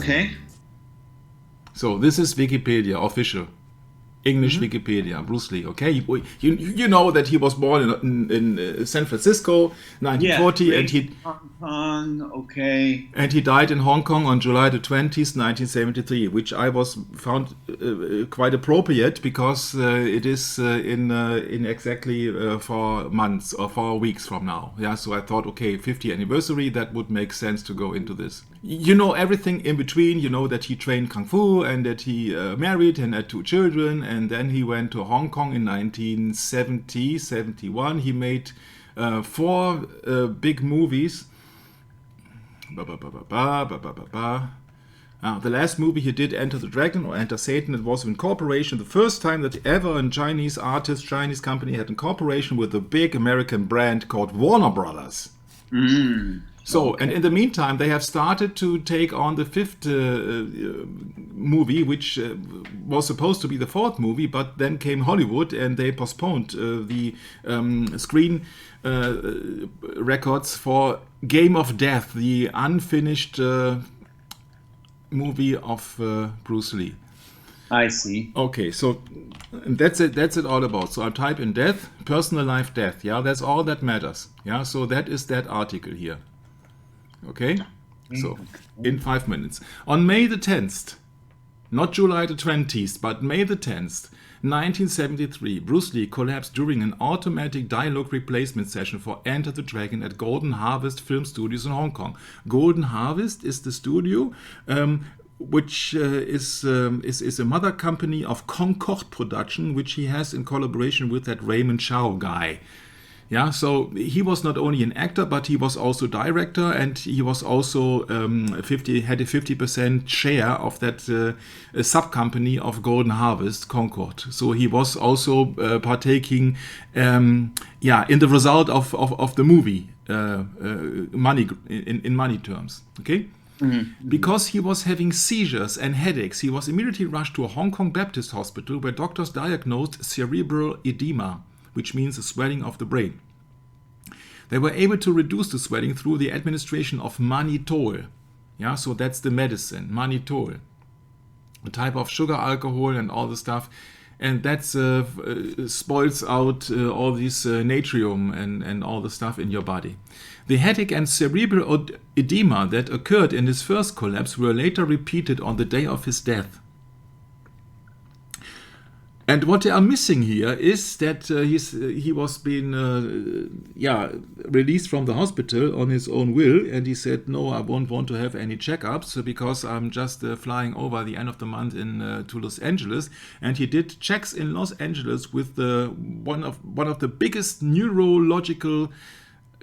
Okay. So this is Wikipedia, official. English Wikipedia, Bruce Lee, okay? You know that he was born in San Francisco, Yeah. 1940, and Raised in Hong Kong. Okay. he died in Hong Kong on July the 20th, 1973, which I was found quite appropriate because it is in exactly 4 months or 4 weeks from now. Yeah, so I thought, okay, 50th anniversary, that would make sense to go into this. You know everything in between. You know that he trained Kung Fu and that he married and had 2 children, and then he went to Hong Kong in 1970, 71. He made 4 big movies. The last movie he did, Enter the Dragon or Enter Satan, it was in cooperation, the first time that ever a Chinese artist, Chinese company had in cooperation with a big American brand called Warner Brothers. So, and in the meantime, they have started to take on the 5th movie, which was supposed to be the 4th movie, but then came Hollywood and they postponed the screen records for Game of Death, the unfinished movie of Bruce Lee. I see. Okay, so that's it. That's it all about. So I type in death, personal life death. Yeah, that's all that matters. Yeah, so that is that article here. Okay, so in 5 minutes. On May the 10th, not July the 20th, but May the 10th, 1973, Bruce Lee collapsed during an automatic dialogue replacement session for Enter the Dragon at Golden Harvest Film Studios in Hong Kong. Golden Harvest is the studio which is a mother company of Concord Production, which he has in collaboration with that Raymond Chow guy. Yeah, so he was not only an actor, but he was also director, and he was also had a 50% share of that sub company of Golden Harvest, Concord. So he was also partaking, in the result of the movie, money in money terms. Okay. Because he was having seizures and headaches, he was immediately rushed to a Hong Kong Baptist hospital where doctors diagnosed cerebral edema, which means a swelling of the brain. They were able to reduce the swelling through the administration of mannitol. Yeah, so that's the medicine, mannitol, a type of sugar alcohol and all the stuff. And that spoils out all this natrium and all the stuff in your body. The headache and cerebral edema that occurred in his first collapse were later repeated on the day of his death. And what they are missing here is that he was being released from the hospital on his own will, and he said, no, I won't want to have any checkups because I'm just flying over the end of the month to Los Angeles. And he did checks in Los Angeles with one of the biggest neurological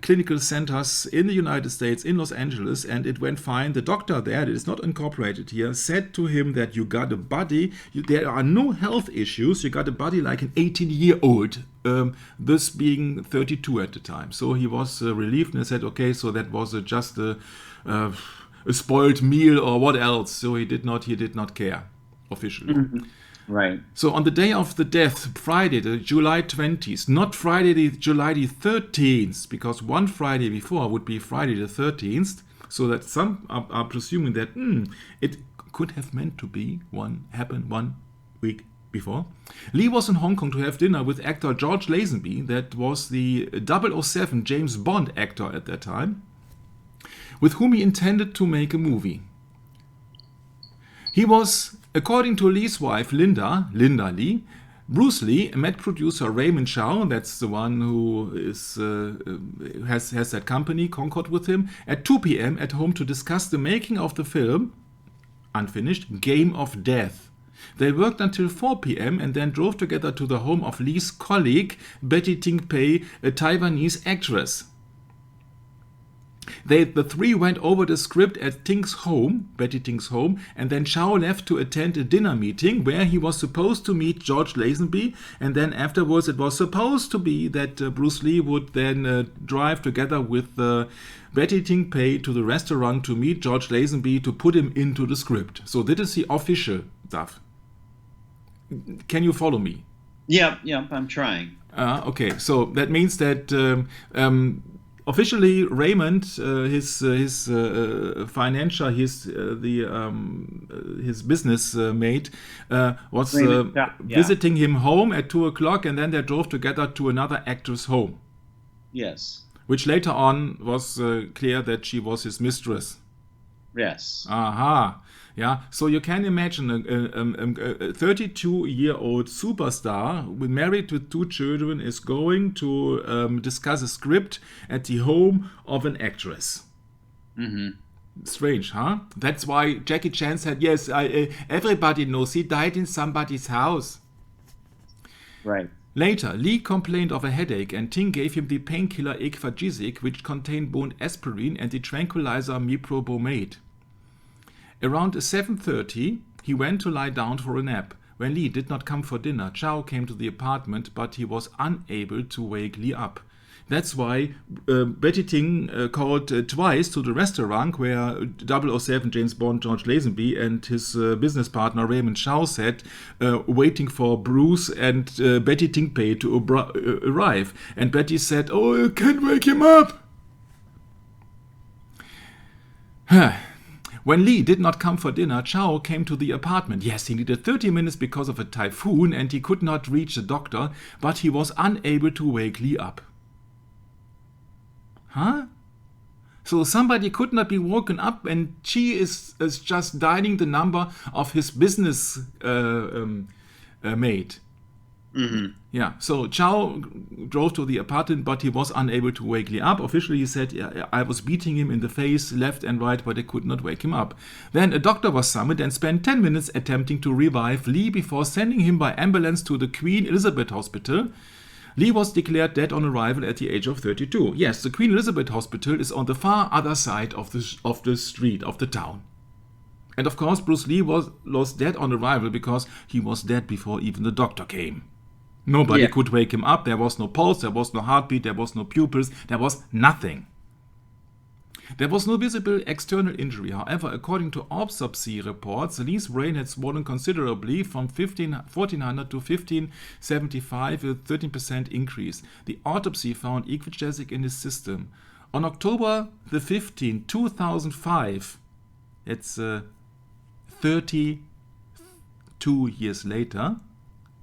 clinical centers in the United States, in Los Angeles, and it went fine. The doctor there, that is not incorporated here, said to him that you got a body, there are no health issues, you got a body like an 18-year-old, this being 32 at the time. So he was relieved and said, okay, so that was just a spoiled meal or what else. So he did not care officially. Right. So on the day of the death, Friday, the July 20th, not Friday, the July the 13th, because one Friday before would be Friday the 13th, so that some are presuming that it could have meant to be happen 1 week before. Lee was in Hong Kong to have dinner with actor George Lazenby, that was the 007 James Bond actor at that time, with whom he intended to make a movie. He was, according to Lee's wife, Linda Lee, Bruce Lee met producer Raymond Chow, that's the one who has that company, Concord, with him, at 2 p.m. at home to discuss the making of the film, unfinished, Game of Death. They worked until 4 p.m. and then drove together to the home of Lee's colleague, Betty Ting Pei, a Taiwanese actress. The three went over the script at Betty Ting's home, and then Chow left to attend a dinner meeting where he was supposed to meet George Lazenby, and then afterwards it was supposed to be that Bruce Lee would then drive together with Betty Ting Pei to the restaurant to meet George Lazenby to put him into the script. So this is the official stuff. Can you follow me? Yeah, I'm trying. Okay, so that means that officially, Raymond, his financial, his business mate, was Raymond, yeah. visiting him home at 2 o'clock, and then they drove together to another actress' home, Yes. which later on was clear that she was his mistress. Yes. Aha. Yeah, so you can imagine a 32-year-old superstar married with 2 children is going to discuss a script at the home of an actress. Strange, huh? That's why Jackie Chan said, yes, everybody knows he died in somebody's house. Right. Later, Lee complained of a headache and Ting gave him the painkiller Exposé, which contained both aspirin and the tranquilizer meprobamate. Around 7:30, he went to lie down for a nap. When Lee did not come for dinner, Chow came to the apartment, but he was unable to wake Lee up. That's why Betty Ting called twice to the restaurant where 007 James Bond George Lazenby and his business partner Raymond Chow sat, waiting for Bruce and Betty Ting Pei to arrive. And Betty said, "Oh, I can't wake him up." When Lee did not come for dinner, Chow came to the apartment. Yes, he needed 30 minutes because of a typhoon and he could not reach the doctor, but he was unable to wake Lee up. Huh? So somebody could not be woken up and she is just dialing the number of his business mate. Yeah, so Chow drove to the apartment, but he was unable to wake Lee up. Officially, he said, I was beating him in the face, left and right, but I could not wake him up. Then a doctor was summoned and spent 10 minutes attempting to revive Lee before sending him by ambulance to the Queen Elizabeth Hospital. Lee was declared dead on arrival at the age of 32. Yes, the Queen Elizabeth Hospital is on the far other side of the street, of the town. And of course, Bruce Lee was dead on arrival because he was dead before even the doctor came. Nobody could wake him up. There was no pulse, there was no heartbeat, there was no pupils, there was nothing. There was no visible external injury. However, according to autopsy reports, Lee's brain had swollen considerably from 1400 to 1575, a 13% increase. The autopsy found Exposé in his system. On October the 15th, 2005, it's 32 years later,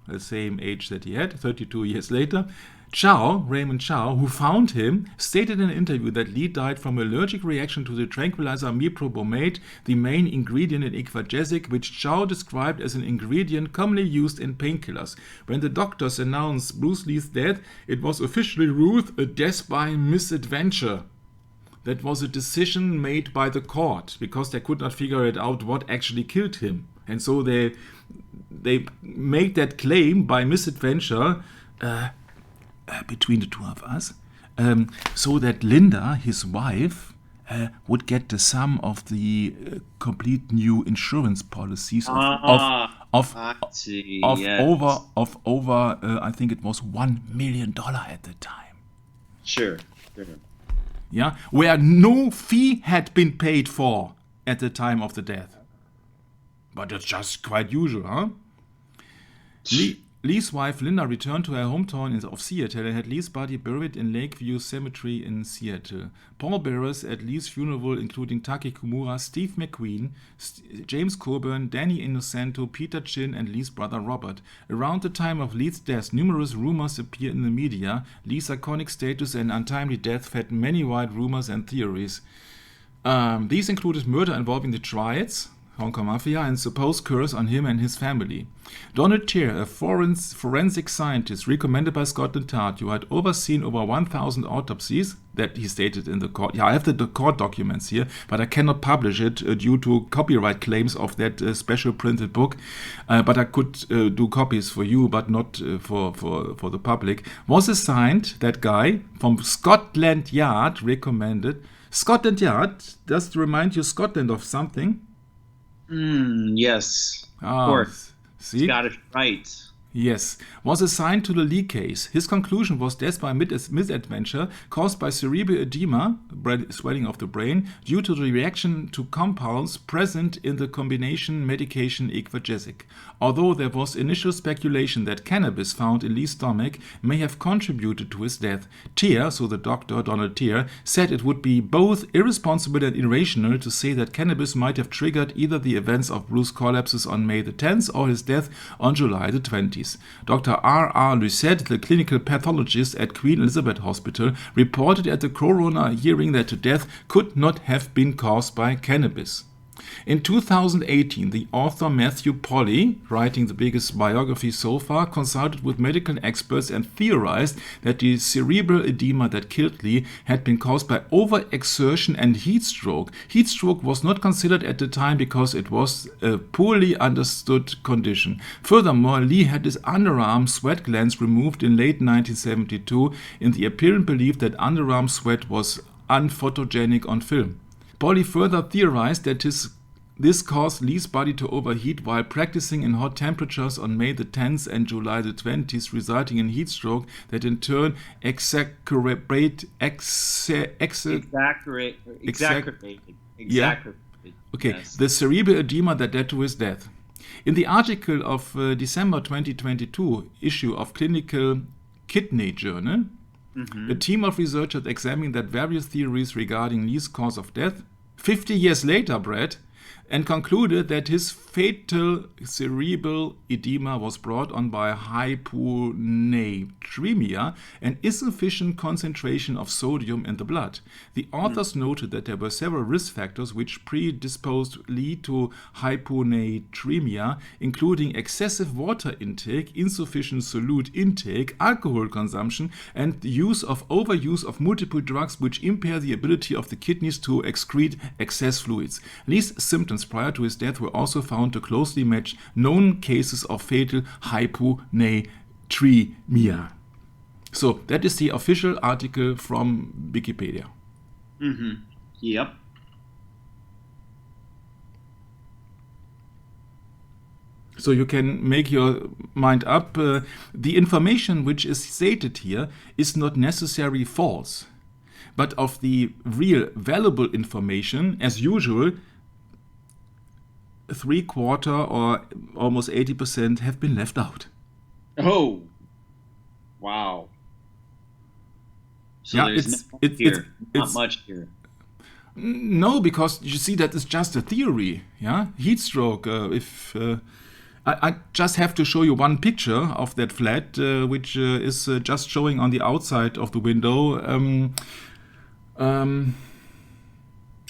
the same age that he had, 32 years later, Raymond Chow, who found him, stated in an interview that Lee died from an allergic reaction to the tranquilizer meprobamate, the main ingredient in Exposé, which Chow described as an ingredient commonly used in painkillers. When the doctors announced Bruce Lee's death, it was officially ruled a death by misadventure. That was a decision made by the court, because they could not figure it out what actually killed him. And so they made that claim by misadventure between the two of us, so that Linda, his wife, would get the sum of the complete new insurance policies of over I think it was $1 million at the time. Sure. Yeah, where no fee had been paid for at the time of the death. But it's just quite usual, huh? Lee's wife Linda returned to her hometown of Seattle and had Lee's body buried in Lakeview Cemetery in Seattle. Pallbearers at Lee's funeral including Taki Kimura, Steve McQueen, James Coburn, Danny Innocento, Peter Chin, and Lee's brother Robert. Around the time of Lee's death, numerous rumors appeared in the media. Lee's iconic status and untimely death fed many wild rumors and theories. These included murder involving the Triads, Hong Kong Mafia, and supposed curse on him and his family. Donald Tier, a forensic scientist recommended by Scotland Yard, who had overseen over 1,000 autopsies, that he stated in the court. Yeah, I have the court documents here, but I cannot publish it due to copyright claims of that special printed book. But I could do copies for you, but not for the public. Was assigned, that guy, from Scotland Yard, recommended. Scotland Yard, does it remind you Scotland of something? Yes, of course. See? Scottish Rite. Yes, was assigned to the Lee case. His conclusion was death by misadventure caused by cerebral edema, swelling of the brain, due to the reaction to compounds present in the combination medication equagesic. Although there was initial speculation that cannabis found in Lee's stomach may have contributed to his death, Teer, so the doctor, Donald Teer, said it would be both irresponsible and irrational to say that cannabis might have triggered either the events of Bruce's collapses on May the 10th or his death on July the 20th. Dr. R. Lucette, the clinical pathologist at Queen Elizabeth Hospital, reported at the coroner hearing that the death could not have been caused by cannabis. In 2018, the author Matthew Polly, writing the biggest biography so far, consulted with medical experts and theorized that the cerebral edema that killed Lee had been caused by overexertion and heat stroke. Heat stroke was not considered at the time because it was a poorly understood condition. Furthermore, Lee had his underarm sweat glands removed in late 1972 in the apparent belief that underarm sweat was unphotogenic on film. Polly further theorized that this caused Lee's body to overheat while practicing in hot temperatures on May the 10th and July the 20th, resulting in heat stroke that in turn exacerbated. Yeah. Okay, yes. The cerebral edema that led to his death. In the article of December 2022 issue of Clinical Kidney Journal, a team of researchers examined that various theories regarding Lee's cause of death 50 years later, Brad, and concluded that his fatal cerebral edema was brought on by hyponatremia, an insufficient concentration of sodium in the blood. The authors noted that there were several risk factors which predisposed Lee to hyponatremia, including excessive water intake, insufficient solute intake, alcohol consumption, and the overuse of multiple drugs which impair the ability of the kidneys to excrete excess fluids. Lee's symptoms prior to his death were also found to closely match known cases of fatal hyponatremia. So that is the official article from Wikipedia. Yep. So you can make your mind up. The information which is stated here is not necessarily false, but of the real valuable information, as usual, 3/4 or almost 80% have been left out. Oh, wow. So yeah, there's not much here. No, because you see that is just a theory. Yeah, heat stroke. I just have to show you one picture of that flat, which is just showing on the outside of the window.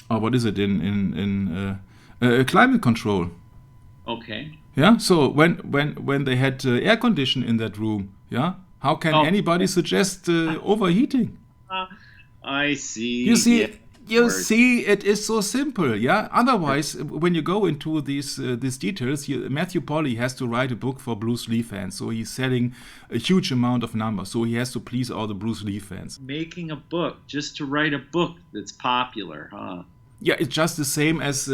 What is it in climate control? Okay. Yeah. So when they had air condition in that room, yeah, how can anybody suggest overheating? I see. You see. You see, it is so simple, yeah. Otherwise, when you go into these details, Matthew Polly has to write a book for Bruce Lee fans, so he's selling a huge amount of numbers. So he has to please all the Bruce Lee fans. Making a book just to write a book that's popular, huh? Yeah, it's just the same as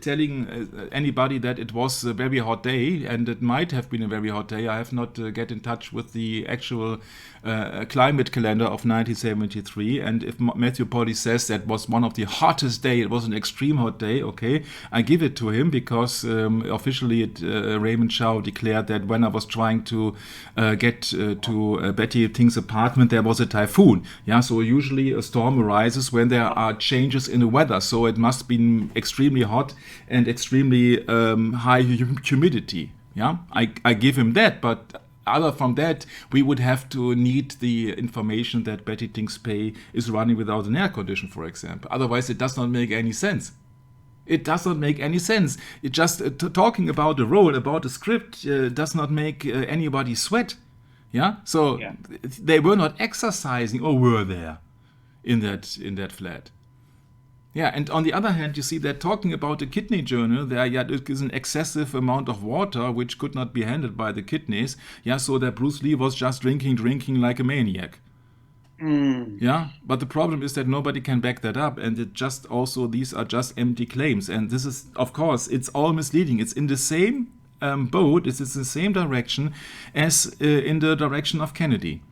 telling anybody that it was a very hot day, and it might have been a very hot day. I have not get in touch with the actual climate calendar of 1973, and if Matthew Polly says that was one of the hottest day, it was an extreme hot day, okay, I give it to him, because officially Raymond Chow declared that when I was trying to get to Betty Ting's apartment, there was a typhoon. Yeah, so usually a storm arises when there are changes in the weather, so it must be extremely hot and extremely high humidity. Yeah, I give him that, but other from that, we would have to need the information that Betty Ting's Pay is running without an air condition, for example. Otherwise, it does not make any sense. It does not make any sense. It just talking about the role, about the script, does not make anybody sweat. Yeah, so they were not exercising, or were there in that flat. Yeah, and on the other hand, you see that talking about the kidney journal, there is an excessive amount of water which could not be handled by the kidneys. Yeah, so that Bruce Lee was just drinking like a maniac. Yeah, but the problem is that nobody can back that up, and these are just empty claims. And this is, of course, it's all misleading. It's in the same boat. It's in the same direction as in the direction of Kennedy.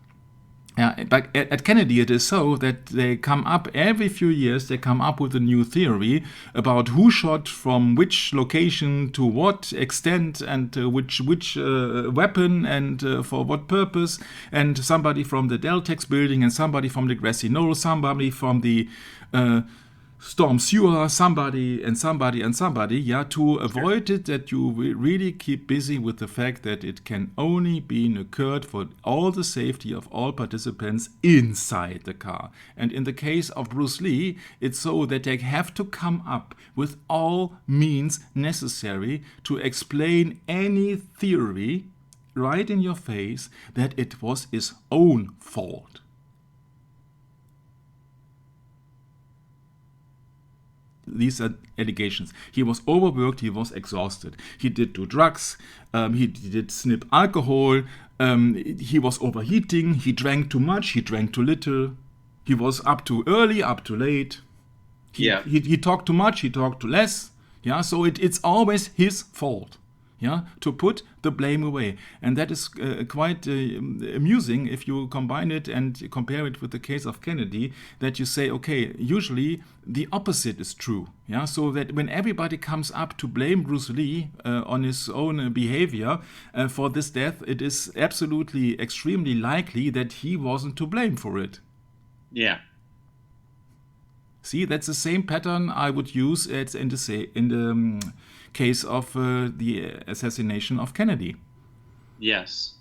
Yeah, but at Kennedy it is so that they come up every few years, they come up with a new theory about who shot from which location to what extent and which weapon and for what purpose, and somebody from the Deltex building and somebody from the Grassy Knoll, somebody from the storm sewer, somebody, yeah, to avoid it, that you really keep busy with the fact that it can only be occurred for all the safety of all participants inside the car. And in the case of Bruce Lee, it's so that they have to come up with all means necessary to explain any theory right in your face that it was his own fault. These are allegations. He was overworked, he was exhausted. He did do drugs, he did snip alcohol, he was overheating, he drank too much, he drank too little, he was up too early, up too late. He talked too much, he talked too less. Yeah, so it's always his fault. Yeah, to put the blame away. And that is quite amusing if you combine it and compare it with the case of Kennedy, that you say, okay, usually the opposite is true. Yeah, so that when everybody comes up to blame Bruce Lee on his own behavior for this death, it is absolutely extremely likely that he wasn't to blame for it. Yeah. See, that's the same pattern I would use in the case of the assassination of Kennedy. Yes.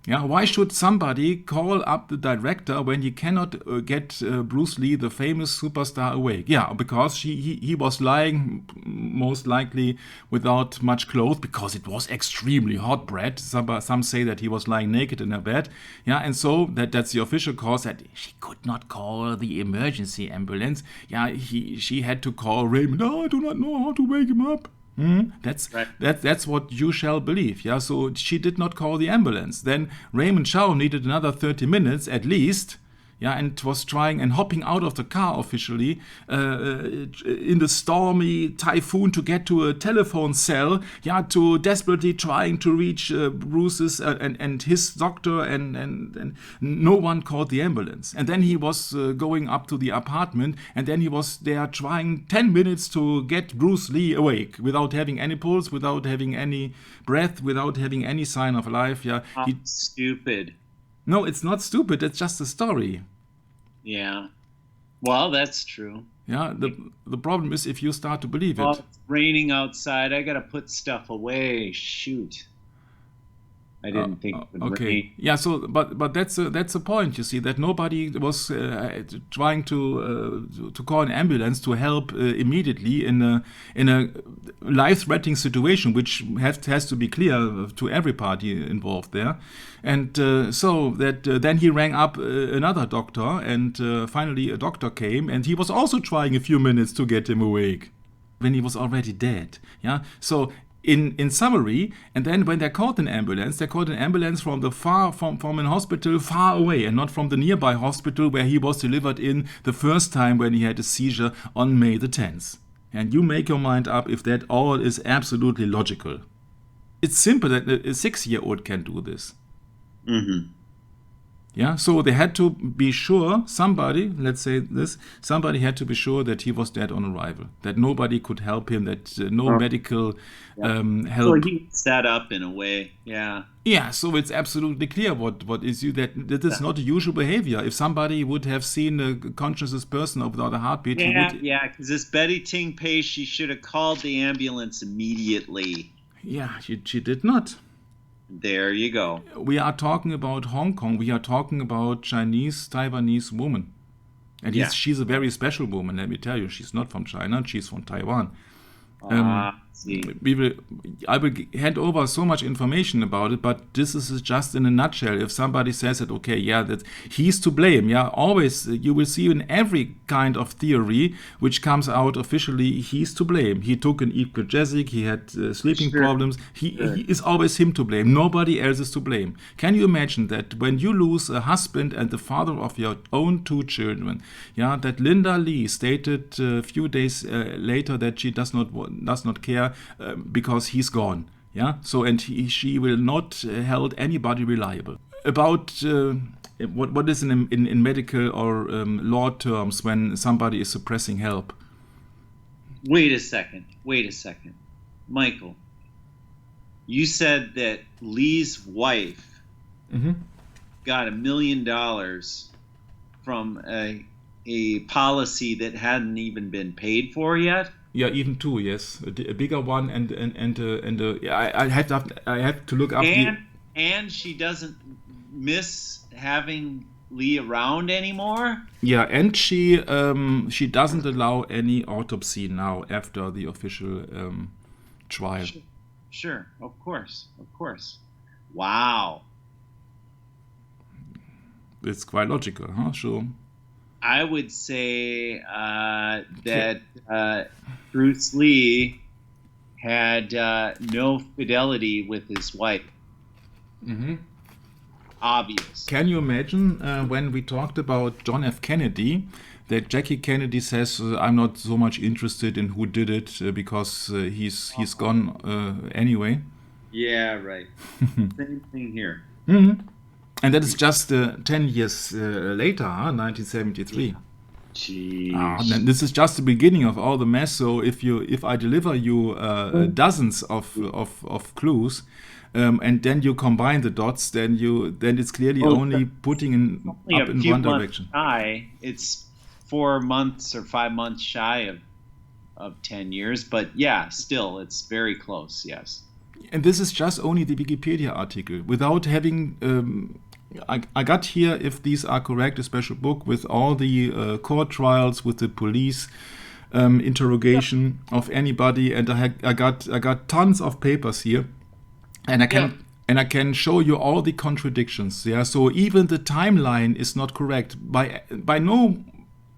Yeah, why should somebody call up the director when he cannot get Bruce Lee, the famous superstar, awake? Yeah, because he was lying most likely without much clothes, because it was extremely hot, Brad. Some say that he was lying naked in a bed. Yeah, and so that's the official cause, that she could not call the emergency ambulance. Yeah, she had to call Raymond. Oh, I do not know how to wake him up. That's right. That's what you shall believe. Yeah, so she did not call the ambulance. Then Raymond Chow needed another 30 minutes at least. Yeah, and was trying and hopping out of the car officially in the stormy typhoon to get to a telephone cell. Yeah, to desperately trying to reach Bruce's and his doctor, and no one called the ambulance. And then he was going up to the apartment, and then he was there trying 10 minutes to get Bruce Lee awake without having any pulse, without having any breath, without having any sign of life. Yeah, stupid. No, it's not stupid. It's just a story. Yeah. Well, that's true. Yeah, the problem is if you start to believe it. It's raining outside. I got to put stuff away. Shoot. I didn't think it would rain. Yeah, so but that's a point, you see, that nobody was trying to call an ambulance to help immediately in a life-threatening situation, which has to be clear to every party involved there. And so that then he rang up another doctor, and finally a doctor came, and he was also trying a few minutes to get him awake when he was already dead. Yeah, so in summary, and then when they called an ambulance from the from an hospital far away, and not from the nearby hospital where he was delivered in the first time when he had a seizure on May the 10th. And you make your mind up if that all is absolutely logical. It's simple that a 6-year-old can do this. Mm-hmm. Yeah, so they had to be sure, somebody had to be sure that he was dead on arrival, that nobody could help him, that no medical help. So he set up in a way, yeah. Yeah, so it's absolutely clear what is you that is not a usual behavior. If somebody would have seen a conscious person without a heartbeat, yeah, because this Betty Ting Pei, she should have called the ambulance immediately. Yeah, she did not. There you go. We are talking about Hong Kong. We are talking about Taiwanese woman. And she's a very special woman, let me tell you. She's not from China, she's from Taiwan. I will hand over so much information about it, but this is just in a nutshell. If somebody says that, okay, yeah, that he's to blame, yeah, always you will see in every kind of theory which comes out officially, he's to blame. He took an equalgesic, he had sleeping problems. He is always him to blame. Nobody else is to blame. Can you imagine that when you lose a husband and the father of your own 2 children, yeah, that Linda Lee stated a few days later that she does not care because he's gone. Yeah, so and she will not held anybody reliable about what is in medical or law terms when somebody is suppressing help. Wait a second, Michael. You said that Lee's wife got $1 million from a policy that hadn't even been paid for yet. Yeah, even two, yes, a bigger one, and I have to look up. And she doesn't miss having Lee around anymore. Yeah, and she doesn't allow any autopsy now after the official trial. Sure, of course. Wow. It's quite logical, huh? Sure. I would say that Bruce Lee had no fidelity with his wife. Obvious. Can you imagine when we talked about John F. Kennedy, that Jackie Kennedy says, I'm not so much interested in who did it because he's gone anyway. Yeah, right. Same thing here. And that is just 10 years later, 1973. Jeez. And this is just the beginning of all the mess. So if I deliver you dozens of clues, and then you combine the dots, then it's clearly only putting up in one direction. It's 4 months or 5 months shy of 10 years, but yeah, still it's very close. Yes. And this is just only the Wikipedia article without having. I got here, if these are correct, a special book with all the court trials, with the police interrogation of anybody, and I got tons of papers here. And I can show you all the contradictions. Yeah, so even the timeline is not correct by no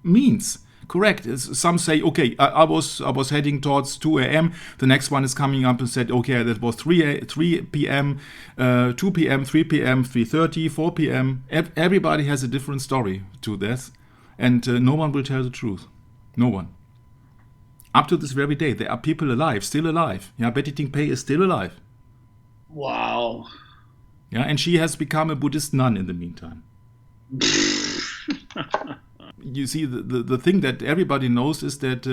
means correct. Some say, okay, I was heading towards 2 a.m. The next one is coming up and said, okay, that was 3 p.m., 2 p.m., 3 p.m., 3:30, 4 p.m. Everybody has a different story to this, and no one will tell the truth. No one. Up to this very day, there are people alive, still alive. Yeah, Betty Ting Pei is still alive. Wow. Yeah, and she has become a Buddhist nun in the meantime. You see, the thing that everybody knows is that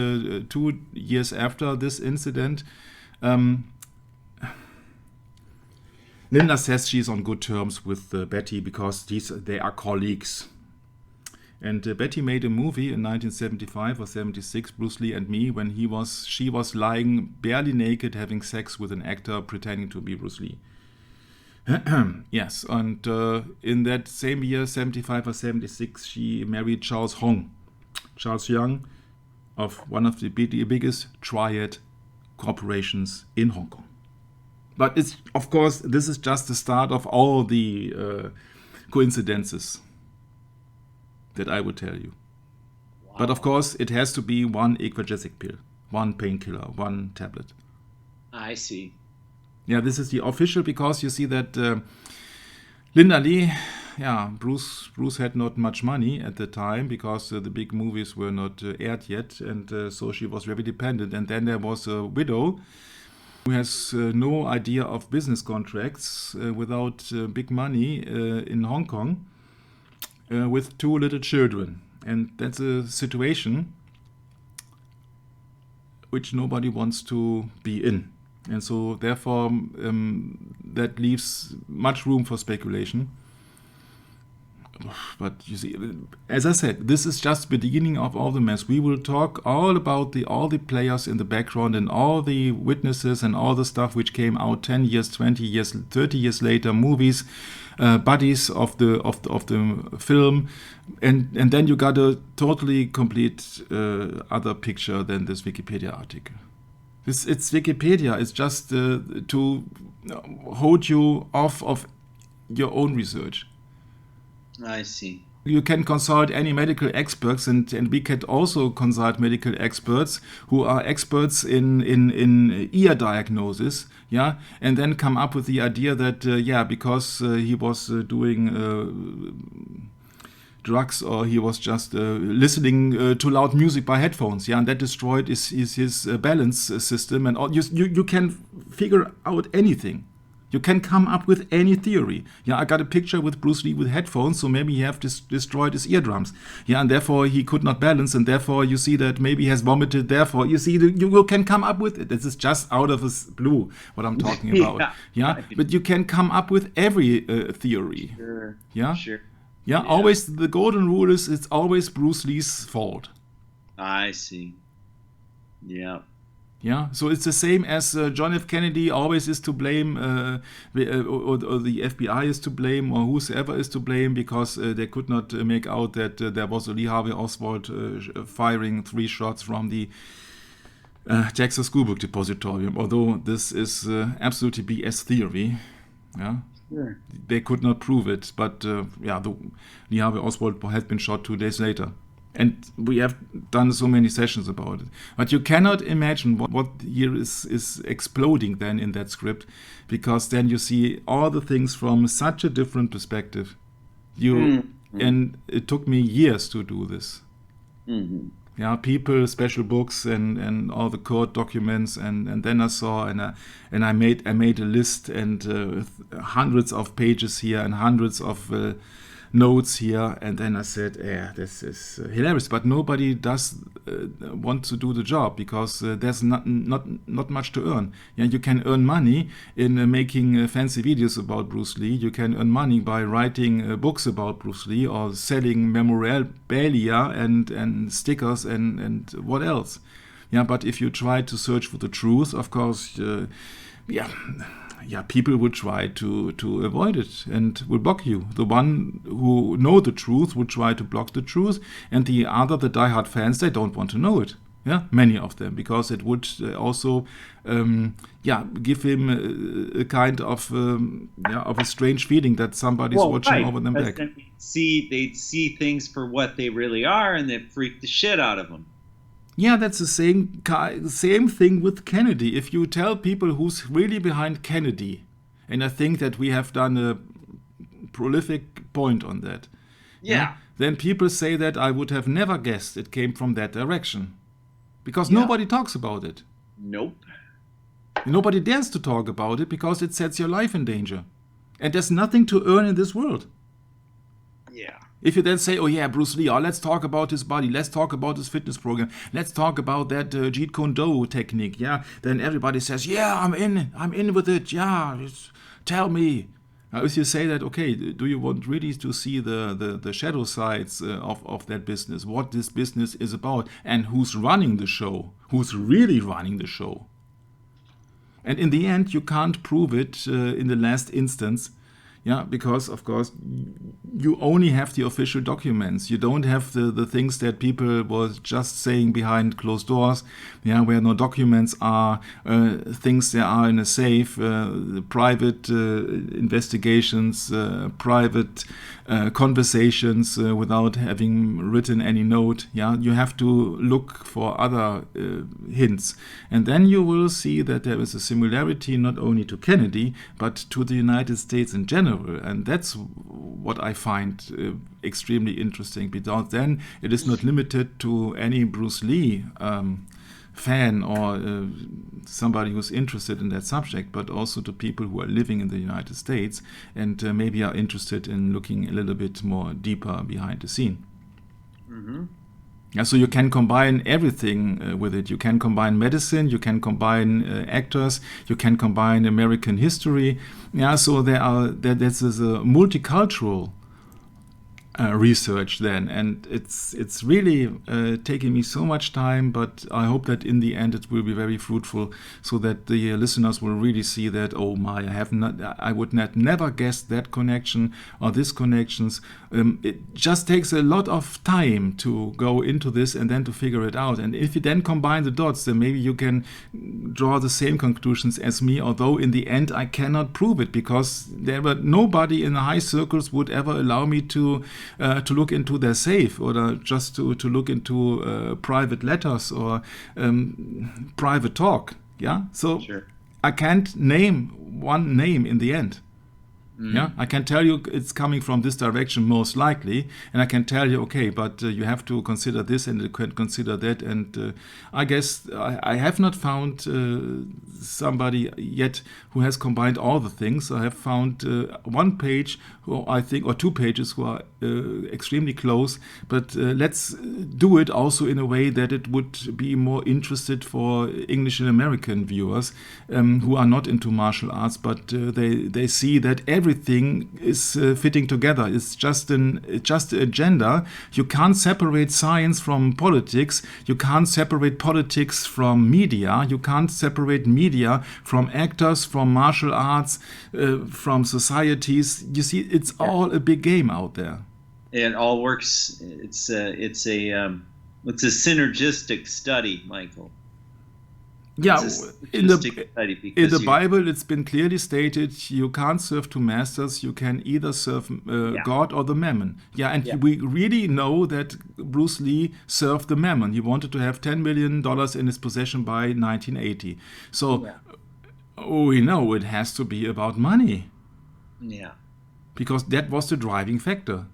2 years after this incident, Linda says she's on good terms with Betty because they are colleagues. And Betty made a movie in 1975 or 76, Bruce Lee and Me, when she was lying barely naked having sex with an actor pretending to be Bruce Lee. Yes, and in that same year, 75 or 76, she married Charles Young, of one of the biggest triad corporations in Hong Kong. But it's, of course, this is just the start of all the coincidences that I would tell you. Wow. But of course, it has to be one Equagesic pill, one painkiller, one tablet. I see. Yeah, this is the official, because you see that Linda Lee, Bruce had not much money at the time because the big movies were not aired yet, and so she was very dependent. And then there was a widow who has no idea of business contracts, without big money in Hong Kong, with 2 little children. And that's a situation which nobody wants to be in. And so, therefore, that leaves much room for speculation. But you see, as I said, this is just the beginning of all the mess. We will talk all about all the players in the background and all the witnesses and all the stuff which came out 10 years, 20 years, 30 years later, movies, buddies of the film, and then you got a totally complete other picture than this Wikipedia article. It's Wikipedia. It's just to hold you off of your own research. I see. You can consult any medical experts, and we can also consult medical experts who are experts in ear diagnosis, yeah, and then come up with the idea that because he was doing drugs, or he was just listening to loud music by headphones. Yeah, and that destroyed his balance system. And all. You can figure out anything. You can come up with any theory. Yeah, I got a picture with Bruce Lee with headphones, so maybe he have destroyed his eardrums. Yeah, and therefore he could not balance, and therefore you see that maybe he has vomited. Therefore, you see, you can come up with it. This is just out of his blue what I'm talking about. Yeah, right. But you can come up with every theory. Sure. Yeah, Sure. yeah. Always the golden rule is it's always Bruce Lee's fault. I see. Yeah. Yeah, so it's the same as John F. Kennedy always is to blame, or the FBI is to blame, or whosoever is to blame, because they could not make out that there was a Lee Harvey Oswald firing 3 shots from the Texas School Book Depositorium. Although this is absolutely BS theory, yeah, Sure. they could not prove it. But Lee Harvey Oswald had been shot 2 days later. And we have done so many sessions about it. But you cannot imagine what here is exploding then in that script, because then you see all the things from such a different perspective. And it took me years to do this. Mm-hmm. Yeah, people, special books, and all the court documents, and then I saw and I made a list, and hundreds of pages here and hundreds of notes here, and then I said, yeah, this is hilarious, but nobody does want to do the job, because there's not much to earn. Yeah, you can earn money in making fancy videos about Bruce Lee. You can earn money by writing books about Bruce Lee, or selling memorabilia and stickers and what else. Yeah, but if you try to search for the truth, of course, people will try to avoid it and will block you. The one who know the truth will try to block the truth, and the diehard fans, they don't want to know it. Yeah, many of them, because it would also, give him a kind of a strange feeling that somebody's watching over them back. They'd see things for what they really are, and they freak the shit out of them. Yeah, that's the same thing with Kennedy. If you tell people who's really behind Kennedy, and I think that we have done a prolific point on that, then people say that I would have never guessed it came from that direction. Because nobody talks about it. Nope. Nobody dares to talk about it, because it sets your life in danger. And there's nothing to earn in this world. Yeah. If you then say, oh yeah, Bruce Lee, let's talk about his body, let's talk about his fitness program, let's talk about that Jeet Kune Do technique, then everybody says, yeah, I'm in with it, tell me. Now, if you say that, okay, do you want really to see the shadow sides of that business, what this business is about, and who's running the show, who's really running the show? And in the end, you can't prove it in the last instance. Yeah, because, of course, you only have the official documents. You don't have the things that people were just saying behind closed doors, where no documents are, things that are in a safe, private investigations, private conversations without having written any note. You have to look for other hints. And then you will see that there is a similarity not only to Kennedy, but to the United States in general. And that's what I find extremely interesting, because then it is not limited to any Bruce Lee fan or somebody who's interested in that subject, but also to people who are living in the United States and maybe are interested in looking a little bit more deeper behind the scene. Mm-hmm. Yeah, so you can combine everything with it. You can combine medicine, you can combine actors, you can combine American history. So this is a multicultural research then, and it's really taking me so much time, but I hope that in the end it will be very fruitful, so that the listeners will really see that, oh my, I would never guess that connection or this connections. It just takes a lot of time to go into this and then to figure it out. And if you then combine the dots, then maybe you can draw the same conclusions as me, although in the end I cannot prove it, because nobody in the high circles would ever allow me to look into their safe, or just to look into private letters or private talk. So sure. I can't name one name in the end. Yeah, I can tell you it's coming from this direction most likely, and I can tell you, okay, but you have to consider this and you can consider that. And I guess I have not found somebody yet who has combined all the things. I have found one page, who I think, or two pages who are extremely close. But let's do it also in a way that it would be more interested for English and American viewers who are not into martial arts, but they see that everything is fitting together. It's just an agenda. You can't separate science from politics. You can't separate politics from media. You can't separate media from actors, from martial arts, from societies. You see, it's all a big game out there. It all works. It's a synergistic study, Michael. Yeah, in the Bible, it's been clearly stated you can't serve two masters. You can either serve God or the mammon. Yeah, and we really know that Bruce Lee served the mammon. He wanted to have $10 million in his possession by 1980. So we know it has to be about money. Yeah. Because that was the driving factor.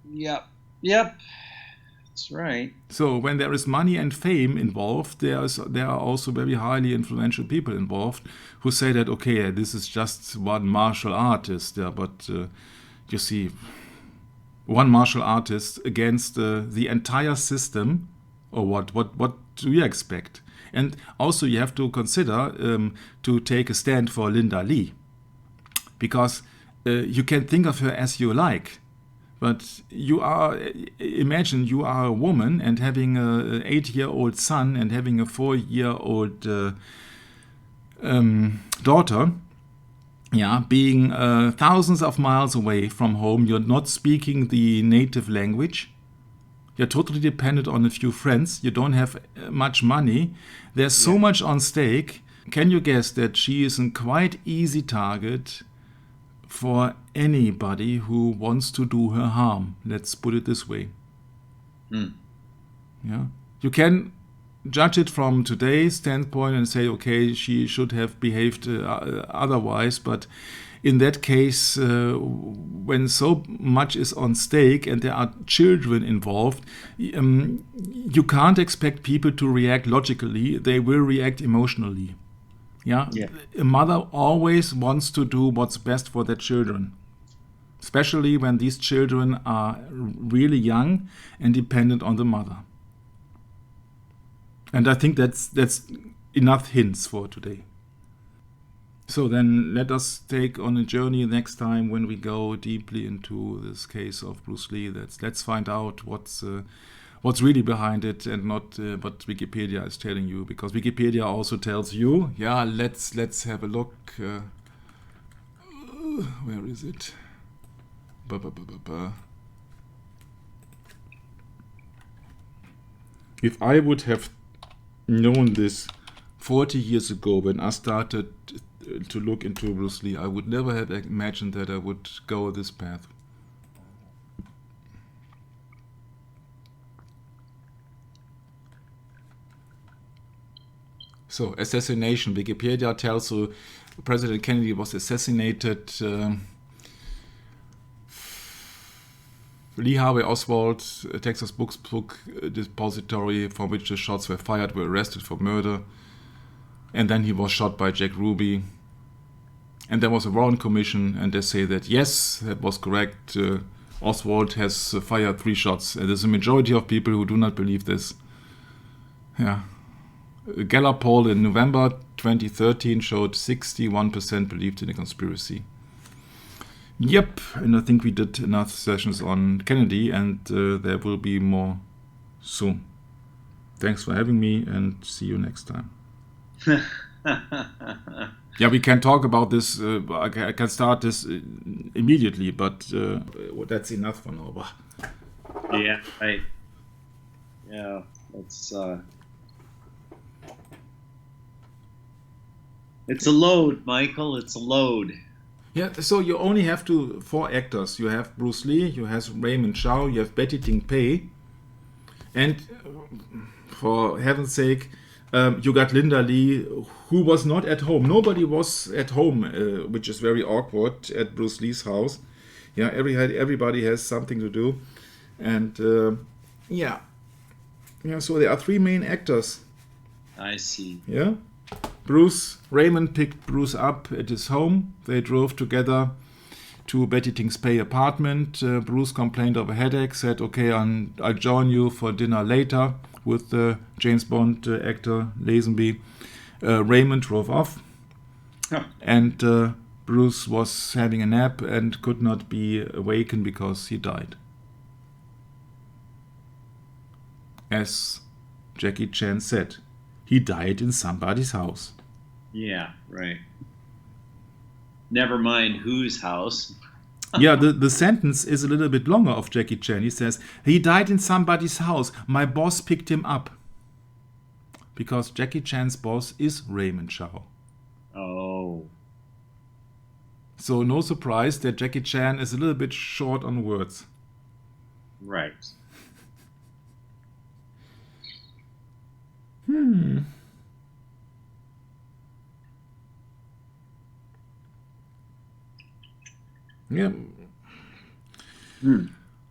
Yep. That's right. So when there is money and fame involved, there are also very highly influential people involved who say that, okay, this is just one martial artist. Yeah, but you see, one martial artist against the entire system, or what do you expect? And also you have to consider to take a stand for Linda Lee, because you can think of her as you like. But imagine you are a woman and having an 8-year-old son and having a 4-year-old daughter, being thousands of miles away from home. You're not speaking the native language. You're totally dependent on a few friends. You don't have much money. There's so much on stake. Can you guess that she is a quite easy target for anybody who wants to do her harm? Let's put it this way. Yeah, you can judge it from today's standpoint and say, okay, she should have behaved otherwise. But in that case, when so much is on stake and there are children involved, you can't expect people to react logically. They will react emotionally. Yeah? A mother always wants to do what's best for their children, especially when these children are really young and dependent on the mother. And I think that's enough hints for today. So then let us take on a journey next time when we go deeply into this case of Bruce Lee. Let's find out what's really behind it, and not what Wikipedia is telling you, because Wikipedia also tells you. Yeah, let's have a look. Where is it? If I would have known this 40 years ago when I started to look into Bruce Lee, I would never have imagined that I would go this path. So, assassination. Wikipedia tells you President Kennedy was assassinated. Lee Harvey Oswald, a Texas book depository from which the shots were fired, were arrested for murder. And then he was shot by Jack Ruby. And there was a Warren Commission, and they say that yes, that was correct. Oswald has fired 3 shots. And there's a majority of people who do not believe this. Yeah. A Gallup poll in November 2013 showed 61% believed in a conspiracy. Yep, and I think we did enough sessions on Kennedy, and there will be more soon. Thanks for having me, and see you next time. Yeah, we can talk about this. I can start this immediately, but that's enough for now. Yeah, right. Yeah, it's a load, Michael. It's a load. Yeah, so you only have 4 actors. You have Bruce Lee, you have Raymond Chow, you have Betty Ting Pei, and for heaven's sake, You got Linda Lee, who was not at home. Nobody was at home, which is very awkward at Bruce Lee's house. Yeah, everybody has something to do. And yeah, so there are three main actors. I see. Yeah. Raymond picked Bruce up at his home. They drove together to Betty Ting's Pay apartment. Bruce complained of a headache, said, okay, I'll join you for dinner later with the James Bond actor Lazenby. Raymond drove off, and Bruce was having a nap and could not be awakened because he died. As Jackie Chan said, he died in somebody's house. Yeah, right. Never mind whose house. Yeah, the sentence is a little bit longer of Jackie Chan. He says, he died in somebody's house. My boss picked him up. Because Jackie Chan's boss is Raymond Chow. Oh. So no surprise that Jackie Chan is a little bit short on words. Right. Yeah.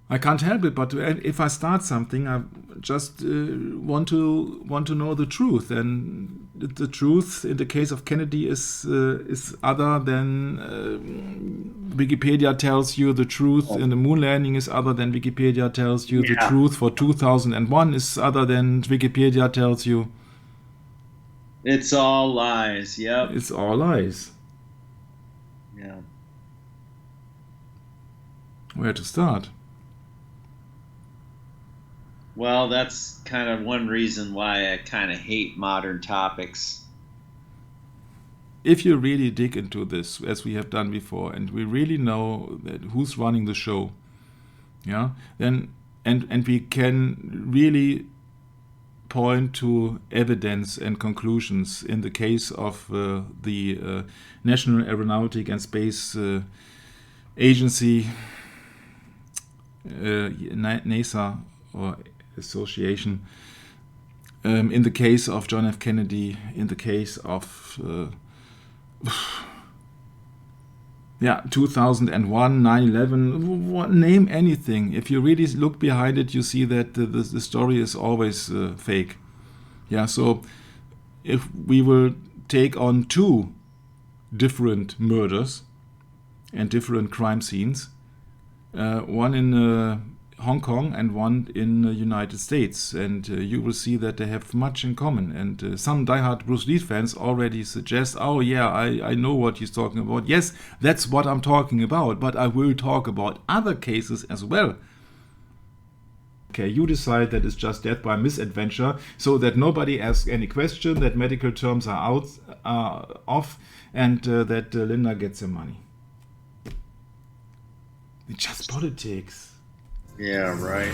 I can't help it, but if I start something, I just want to know the truth, and the truth in the case of Kennedy is other than Wikipedia tells you. The truth in the moon landing is other than Wikipedia tells you. The truth for 2001 is other than Wikipedia tells you. It's all lies. Yep. It's all lies. Yeah. Where to start? Well, that's kind of one reason why I kind of hate modern topics. If you really dig into this, as we have done before, and we really know that who's running the show, yeah, then and we can really point to evidence and conclusions in the case of the National Aeronautic and Space Agency, NASA or Association, in the case of John F. Kennedy, in the case of 2001, 9/11, name anything. If you really look behind it, you see that the story is always fake. Yeah, so if we will take on two different murders and different crime scenes, one in Hong Kong and one in the United States, and you will see that they have much in common. And some diehard Bruce Lee fans already suggest, oh yeah, I know what he's talking about. Yes, that's what I'm talking about, but I will talk about other cases as well. Okay, you decide that it's just death by misadventure, so that nobody asks any question, that medical terms are off, and that Linda gets her money. It's just politics. Yeah, right.